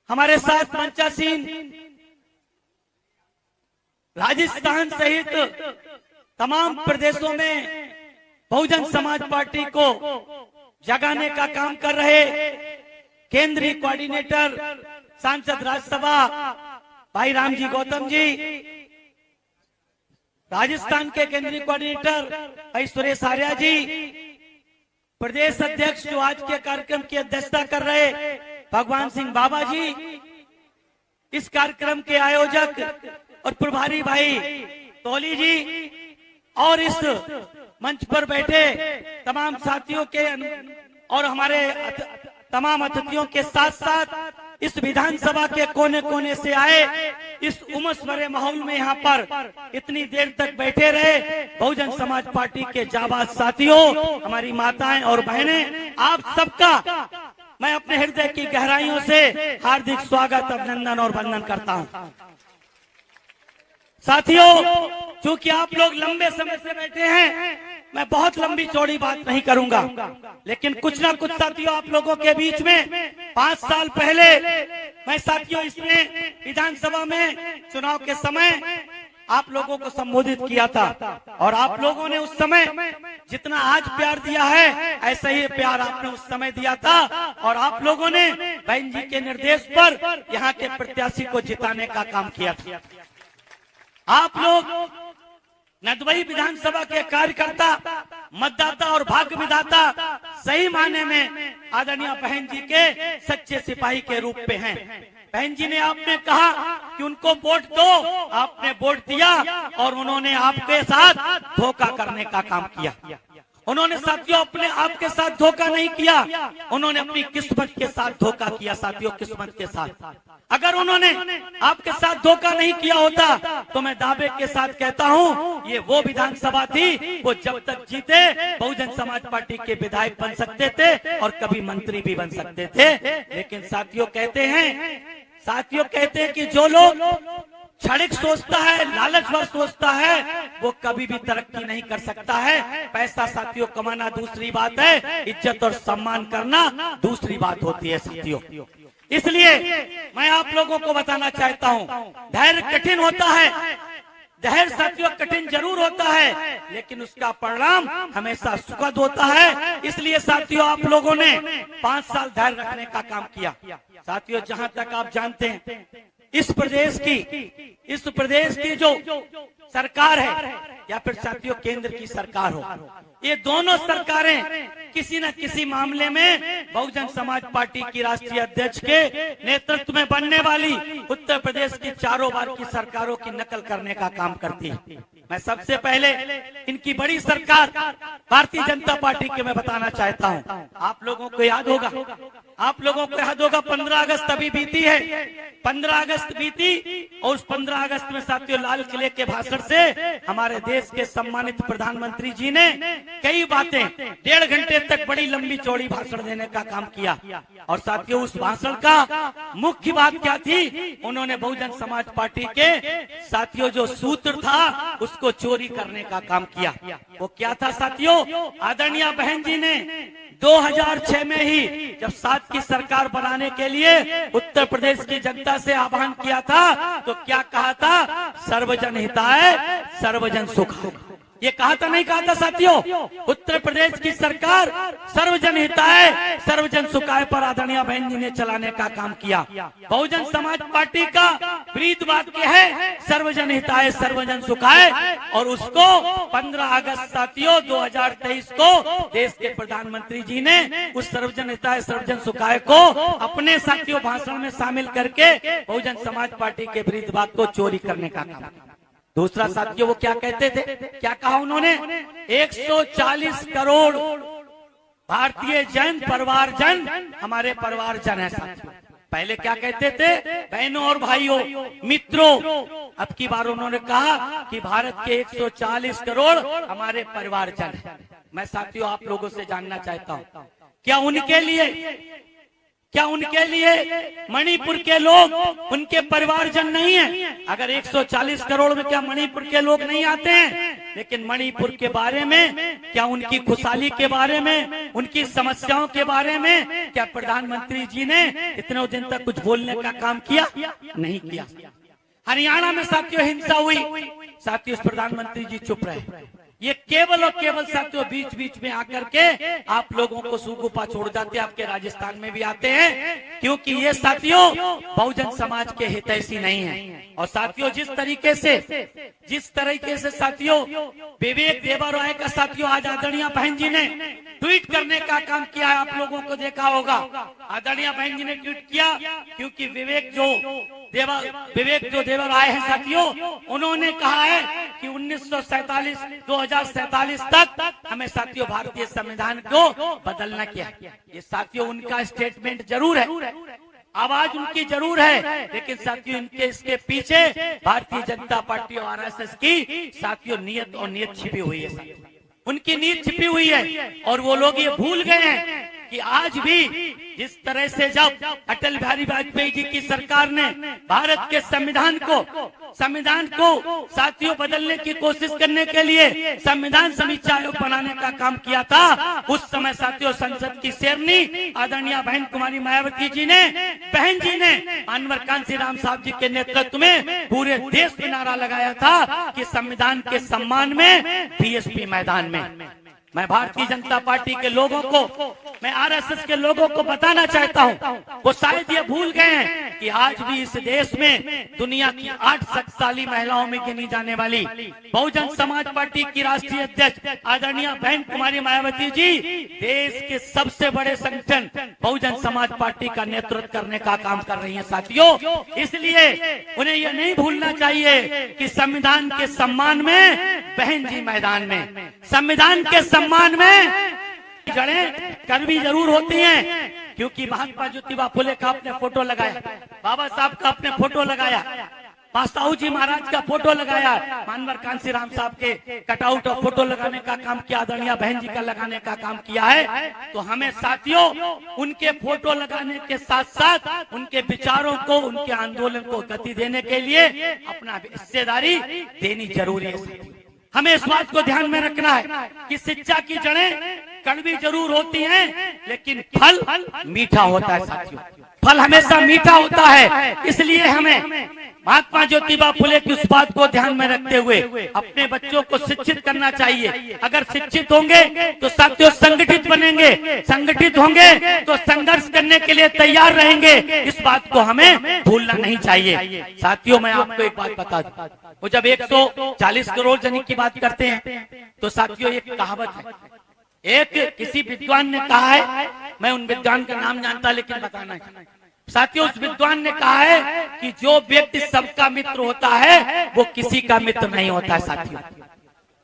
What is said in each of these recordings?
हमारे साथ मंचासीन राजस्थान सहित तमाम प्रदेशों में बहुजन समाज पार्टी को जगाने का काम कर रहे केंद्रीय कोऑर्डिनेटर सांसद राज्यसभा भाई रामजी गौतम जी, राजस्थान के केंद्रीय कोऑर्डिनेटर भाई सुरेश आर्या जी, प्रदेश अध्यक्ष जो आज के कार्यक्रम की अध्यक्षता कर रहे भगवान सिंह बाबा जी, इस कार्यक्रम के आयोजक और प्रभारी भाई तोली जी, और इस मंच पर बैठे तमाम साथियों के और हमारे तमाम अतिथियों के साथ साथ इस विधानसभा के कोने कोने से आए, इस उमस भरे माहौल में यहाँ पर इतनी देर तक बैठे रहे बहुजन समाज पार्टी के जाबाज साथियों, हमारी माताएं और बहनें, आप सबका मैं अपने हृदय की गहराइयों से हार्दिक स्वागत, अभिनंदन और वंदन करता हूँ। साथियों, चूंकि आप लोग लंबे समय से बैठे हैं, मैं बहुत लंबी चौड़ी बात नहीं करूंगा, लेकिन कुछ ना कुछ साथियों आप लोगों के बीच में 5 साल पहले मैं साथियों इसमें विधानसभा में चुनाव के समय आप लोगों को संबोधित किया था, और आप लोगों ने उस समय जितना आज प्यार दिया है ऐसा ही प्यार आपने उस समय दिया था, और आप लोगों ने बहन जी के निर्देश पर यहाँ के प्रत्याशी को जिताने का काम किया था। आप लोग नदबई विधानसभा के कार्यकर्ता, मतदाता और भाग्य विधाता सही मायने में आदरणीय बहन जी के सच्चे सिपाही के रूप में हैं। बहन जी ने आपने कहा कि उनको वोट दो, आपने वोट दिया और उन्होंने आपके साथ धोखा करने का काम किया। उन्होंने साथियों अपने आपके साथ धोखा नहीं किया, उन्होंने अपनी किस्मत के साथ धोखा किया। साथियों, किस्मत के साथ अगर उन्होंने आपके साथ धोखा नहीं किया होता तो मैं दावे के साथ कहता हूं ये वो विधानसभा थी, वो जब तक जीते बहुजन समाज पार्टी के विधायक बन सकते थे और कभी मंत्री भी बन सकते थे। लेकिन साथियों कहते हैं कि जो लोग क्षणिक सोचता है, लालचवर सोचता है, वो कभी भी तरक्की नहीं कर सकता है। पैसा साथियों कमाना दूसरी बात है, इज्जत और सम्मान करना दूसरी बात होती है साथियों। इसलिए मैं आप लोगों को बताना चाहता हूँ, धैर्य कठिन होता है, धैर्य साथियों कठिन जरूर होता है, लेकिन उसका परिणाम हमेशा सुखद होता है। इसलिए साथियों आप लोगों ने 5 साल धैर्य रखने का काम किया। साथियों, जहां तक आप जानते हैं इस प्रदेश की जो सरकार है या फिर साथियों केंद्र की सरकार हो, ये दोनों सरकारें किसी न किसी मामले में बहुजन समाज पार्टी की राष्ट्रीय अध्यक्ष के नेतृत्व में बनने वाली उत्तर प्रदेश की चारों बार की सरकारों की नकल करने का काम करती है। मैं सबसे पहले इनकी बड़ी सरकार भारतीय जनता पार्टी के मैं बताना चाहता हूं। आप लोगों को याद होगा 15 अगस्त अभी बीती है, 15 अगस्त बीती, और उस 15 अगस्त में साथियों लाल किले के भाषण से हमारे देश के सम्मानित प्रधानमंत्री जी ने कई बातें 1.5 घंटे तक बड़ी लंबी चौड़ी भाषण देने का काम किया। और साथियों उस भाषण का मुख्य बात क्या थी? उन्होंने बहुजन समाज पार्टी के साथियों जो सूत्र था उसको चोरी करने का काम किया। वो क्या था साथियों? आदरणीय बहन जी ने 2006 में ही जब 7 की सरकार बनाने के लिए उत्तर प्रदेश की जनता से आह्वान किया था तो क्या कहा था? सर्वजन हिताय सर्वजन सुखाय। ये कहा था नहीं कहा था साथियों? उत्तर प्रदेश की सरकार सर्वजन हिताय सर्वजन सुखाय पर आदरणीय बहन जी ने चलाने का काम किया। बहुजन समाज पार्टी का प्रीत वाक्य है सर्वजन हिताय सर्वजन सुखाय, और उसको 15 अगस्त साथियों 2023 को देश के प्रधानमंत्री जी ने उस सर्वजन हिताय सर्वजन सुखाय को अपने साथियों भाषण में शामिल करके बहुजन समाज पार्टी के प्रीत वाक्य को चोरी करने का काम। दूसरा साथियों वो क्या कहते थे? क्या कहा उन्होंने? 140 करोड़ भारतीय जन परिवार जन हमारे परिवार जन है साथियों। पहले क्या कहते थे? बहनों और भाइयों मित्रों। अब की बार उन्होंने कहा कि भारत के 140 करोड़ हमारे परिवार जन है। मैं साथियों आप लोगों से जानना चाहता हूँ, क्या उनके लिए मणिपुर के लोग उनके परिवारजन नहीं है? अगर 140 करोड़ में क्या मणिपुर के लोग नहीं आते हैं? लेकिन मणिपुर के बारे में, क्या उनकी खुशहाली के बारे में, उनकी समस्याओं के बारे में क्या प्रधानमंत्री जी ने इतने दिन तक कुछ बोलने का काम किया? नहीं किया। हरियाणा में साथियों हिंसा हुई, साथियों प्रधानमंत्री जी चुप रहे। ये केवल और केवल साथियों बीच बीच में आकर के आप लोगों को सूगुपा छोड़ जाते हैं, आपके राजस्थान में भी आते हैं, क्योंकि ये साथियों बहुजन समाज के हितैषी नहीं है। और साथियों जिस तरीके से साथियों विवेक देबरॉय का साथियों आज आदरणीय बहन जी ने ट्वीट करने का काम किया है, आप लोगों को देखा होगा। आदरणीय बहन जी ने ट्वीट किया क्योंकि विवेक जो देबरॉय है साथियों, उन्होंने कहा है कि 2047 तक हमें साथियों भारतीय संविधान को बदलना किया। ये साथियों उनका स्टेटमेंट जरूर है, आवाज उनकी जरूर है, लेकिन साथियों इनके इसके पीछे भारतीय जनता पार्टी और आरएसएस की साथियों नीयत छिपी हुई है। उनकी नीयत छिपी हुई है और वो लोग ये भूल गए हैं कि आज भी जिस तरह से जब अटल बिहारी वाजपेयी जी की सरकार ने भारत के संविधान को साथियों बदलने की कोशिश करने के लिए संविधान समीक्षा आयोग बनाने का काम किया था, उस समय साथियों संसद की शेरनी आदरणीय बहन कुमारी मायावती जी ने, बहन जी ने अनवर कांशीराम साहब जी के नेतृत्व में पूरे देश में नारा लगाया था कि संविधान के सम्मान में बीएसपी मैदान में। मैं भारतीय जनता पार्टी के लोगों को, मैं आरएसएस के लोगों को बताना चाहता हूं, वो शायद ये भूल गए हैं कि आज भी इस देश में दुनिया की 8 शक्तिशाली महिलाओं में गिनी जाने वाली बहुजन समाज पार्टी की राष्ट्रीय अध्यक्ष आदरणीय बहन कुमारी मायावती जी देश के सबसे बड़े संगठन बहुजन समाज पार्टी का नेतृत्व करने का काम कर रही है साथियों। इसलिए उन्हें यह नहीं भूलना चाहिए कि संविधान के सम्मान में बहन जी मैदान में, संविधान के सम्मान में जड़ें कड़वी जरूर होती हैं, क्योंकि महात्मा ज्योतिबा फुले का आपने फोटो लगाया, बाबा साहब का आपने फोटो लगाया, साहू जी महाराज का फोटो लगाया, अनवर कांशीराम साहब के कटआउट और फोटो लगाने का काम किया, आदरणीय बहन जी का लगाने का काम किया है। तो हमें साथियों उनके फोटो लगाने के साथ साथ उनके विचारों को, उनके आंदोलन को गति देने के लिए अपना हिस्सेदारी देनी जरूरी है। हमें इस बात को ध्यान में रखना है कि शिक्षा की जड़ें कड़वी जरूर होती हैं, लेकिन फल मीठा होता है साथियों, फल हमेशा मीठा होता है। इसलिए हमें महात्मा ज्योतिबा फुले की उस बात को ध्यान में रखते हुए अपने बच्चों को शिक्षित करना चाहिए। अगर शिक्षित होंगे तो साथियों संगठित बनेंगे, संगठित होंगे तो संघर्ष करने के लिए तैयार रहेंगे। इस बात को हमें भूलना नहीं चाहिए। साथियों मैं आपको एक बात बता दूं, वो जब 140 करोड़ जन की बात करते हैं तो साथियों एक कहावत है, एक किसी विद्वान ने कहा है, मैं उन विद्वान का नाम जानता लेकिन बताना है साथियों, उस विद्वान ने कहा है कि जो व्यक्ति सबका मित्र होता है वो किसी का मित्र नहीं होता है साथियों।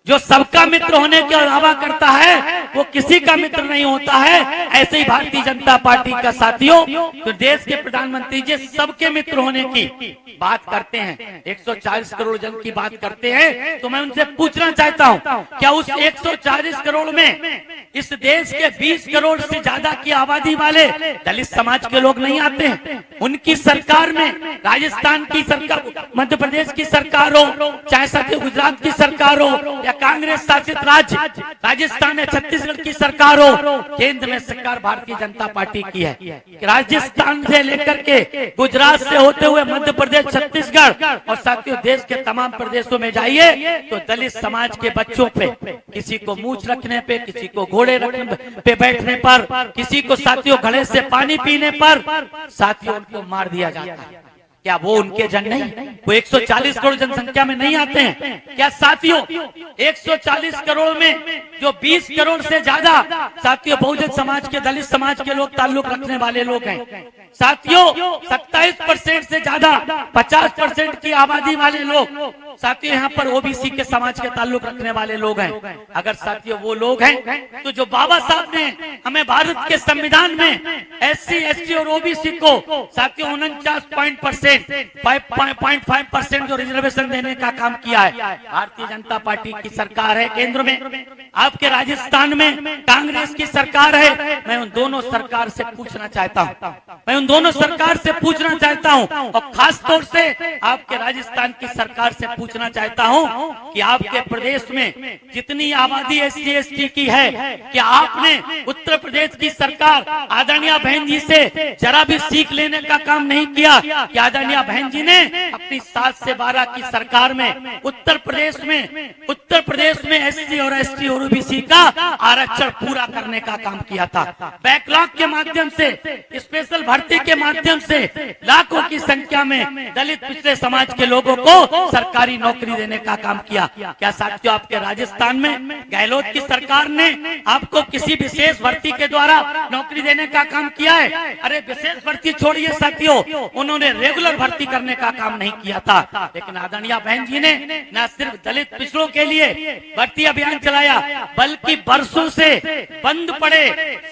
जो सबका मित्र होने का दावा करता है वो किसी का मित्र नहीं होता है। ऐसे ही भारतीय जनता पार्टी का साथियों तो देश के प्रधानमंत्री जी सबके मित्र होने की बात करते हैं, 140 करोड़ जन की बात करते हैं, तो मैं उनसे पूछना चाहता हूं क्या उस 140 करोड़ में इस देश के 20 करोड़ से ज्यादा की आबादी वाले दलित समाज के लोग नहीं आते हैं? उनकी सरकार में राजस्थान की सरकार, मध्य प्रदेश की सरकार हो, चाहे साथियों गुजरात की सरकार हो, कांग्रेस शासित राज्य राजस्थान में छत्तीसगढ़ की सरकार हो, केंद्र में सरकार भारतीय जनता पार्टी की है। राजस्थान से लेकर के गुजरात से होते हुए मध्य प्रदेश, छत्तीसगढ़ और साथियों देश के तमाम प्रदेशों में जाइए तो दलित समाज के बच्चों पे, किसी को मूंछ रखने पे, किसी को घोड़े रखने पे बैठने पर, किसी को साथियों घड़े से पानी पीने पर साथियों उनको मार दिया जाता है। क्या वो उनके जन नहीं? वो 140 करोड़ जनसंख्या में नहीं आते हैं क्या साथियों? 140 करोड़ में जो 20 करोड़ से ज्यादा साथियों बहुजन समाज के, दलित समाज के लोग ताल्लुक रखने वाले लोग हैं साथियों, 27% से ज्यादा 50% की आबादी वाले लोग साथियों यहाँ पर ओबीसी के समाज के ताल्लुक रखने वाले लोग हैं। अगर साथियों वो लोग हैं तो जो बाबा साहब ने हमें भारत के संविधान में SC, ST और ओबीसी को साथियों 49.5% जो रिजर्वेशन देने का काम किया है, भारतीय जनता पार्टी की सरकार है केंद्र में, आपके राजस्थान में कांग्रेस की सरकार है। मैं उन दोनों सरकार से पूछना चाहता हूँ, मैं उन दोनों सरकार से पूछना चाहता हूं और खास तौर से आपके राजस्थान की सरकार से पूछना चाहता हूं कि आपके प्रदेश में जितनी आबादी SC/ST की है, क्या आपने उत्तर प्रदेश की सरकार आदरणीय बहन जी से जरा भी सीख लेने का काम नहीं किया कि आदरणीय बहन जी ने अपनी 7 से 12 की सरकार में उत्तर प्रदेश में SC और ST और OBC का आरक्षण पूरा करने का काम किया था। बैकलॉग के माध्यम से, स्पेशल भर्ती के माध्यम से लाखों की संख्या में दलित पिछड़े समाज के लोगों को सरकारी नौकरी देने का काम किया। क्या साथियों आपके राजस्थान में गहलोत की सरकार ने आपको किसी विशेष भर्ती के द्वारा नौकरी देने का काम किया है? अरे विशेष भर्ती छोड़िए साथियों, उन्होंने रेगुलर भर्ती करने का काम नहीं किया था। लेकिन आदरणीय बहन जी ने न सिर्फ दलित पिछड़ों के लिए भर्ती अभियान चलाया, बल्कि वर्षों से बंद पड़े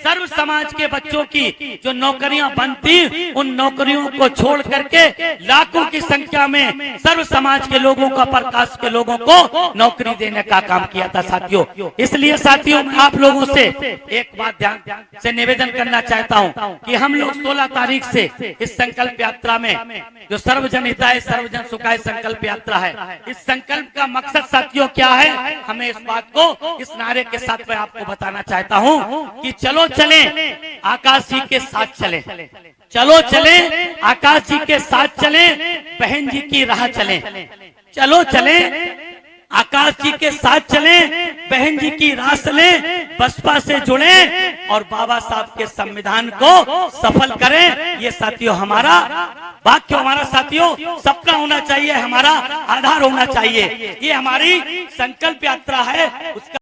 सर्व समाज के बच्चों की जो नौकरियां बंद थी, उन नौकरियों को छोड़ करके लाखों की संख्या में सर्व समाज के लोगों का, प्रकाश के लोगों को नौकरी देने का काम किया था साथियों। इसलिए साथियों मैं आप लोगों से एक बात ध्यान से निवेदन करना चाहता हूं कि हम लोग 16 तारीख से इस संकल्प यात्रा में, जो सर्वजन हिताय सर्वजन सुखाय संकल्प यात्रा है, इस संकल्प का मकसद साथियों क्या है, हमें इस बात को इस नारे के साथ मैं आपको बताना चाहता हूं कि चलो चले आकाश जी के साथ चले, चलो चले आकाश जी के साथ चले, बहन जी की राह चले, चलो चले आकाश जी के साथ चले, बहन जी की राह चले, बसपा से जुड़े और बाबा साहब के संविधान को सफल करें। ये साथियों हमारा वाक्य, हमारा साथियों सपना होना चाहिए, हमारा आधार होना चाहिए। ये हमारी संकल्प यात्रा है, उसका